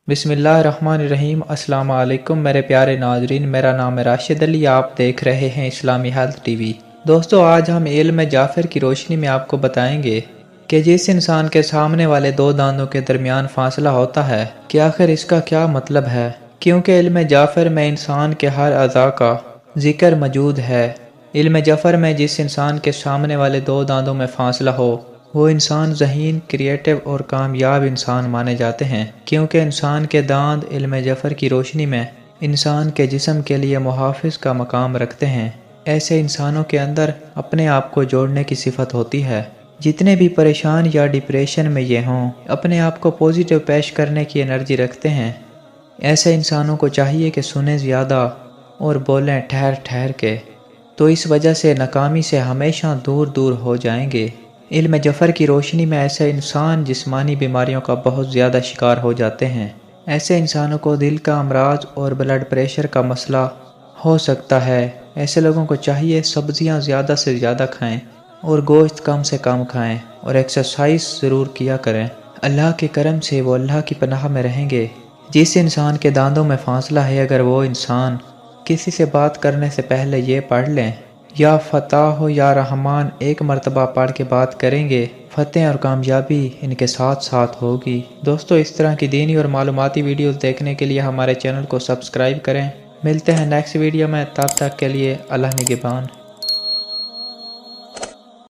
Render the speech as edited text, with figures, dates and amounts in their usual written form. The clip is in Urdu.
بسم اللہ الرحمن الرحیم۔ السلام علیکم میرے پیارے ناظرین، میرا نام ہے راشد علی، آپ دیکھ رہے ہیں اسلامی ہیلتھ ٹی وی۔ دوستو، آج ہم علم جعفر کی روشنی میں آپ کو بتائیں گے کہ جس انسان کے سامنے والے دو دانتوں کے درمیان فاصلہ ہوتا ہے کہ آخر اس کا کیا مطلب ہے، کیونکہ علم جعفر میں انسان کے ہر اعضاء کا ذکر موجود ہے۔ علم جعفر میں جس انسان کے سامنے والے دو دانتوں میں فاصلہ ہو وہ انسان ذہین، کریٹو اور کامیاب انسان مانے جاتے ہیں، کیونکہ انسان کے دانت علم جعفر کی روشنی میں انسان کے جسم کے لیے محافظ کا مقام رکھتے ہیں۔ ایسے انسانوں کے اندر اپنے آپ کو جوڑنے کی صفت ہوتی ہے۔ جتنے بھی پریشان یا ڈپریشن میں یہ ہوں، اپنے آپ کو پوزیٹیو پیش کرنے کی انرجی رکھتے ہیں۔ ایسے انسانوں کو چاہیے کہ سنیں زیادہ اور بولیں ٹھہر ٹھہر کے، تو اس وجہ سے ناکامی سے ہمیشہ دور دور ہو جائیں گے۔ علم جعفر کی روشنی میں ایسے انسان جسمانی بیماریوں کا بہت زیادہ شکار ہو جاتے ہیں۔ ایسے انسانوں کو دل کا امراض اور بلڈ پریشر کا مسئلہ ہو سکتا ہے۔ ایسے لوگوں کو چاہیے سبزیاں زیادہ سے زیادہ کھائیں اور گوشت کم سے کم کھائیں اور ایکسرسائز ضرور کیا کریں۔ اللہ کے کرم سے وہ اللہ کی پناہ میں رہیں گے۔ جس انسان کے دانتوں میں فاصلہ ہے، اگر وہ انسان کسی سے بات کرنے سے پہلے یہ پڑھ لیں یا فتح ہو یا رحمان ایک مرتبہ پڑھ کے بات کریں گے، فتح اور کامیابی ان کے ساتھ ساتھ ہوگی۔ دوستو، اس طرح کی دینی اور معلوماتی ویڈیوز دیکھنے کے لیے ہمارے چینل کو سبسکرائب کریں۔ ملتے ہیں نیکسٹ ویڈیو میں، تب تک کے لیے اللہ نگہبان۔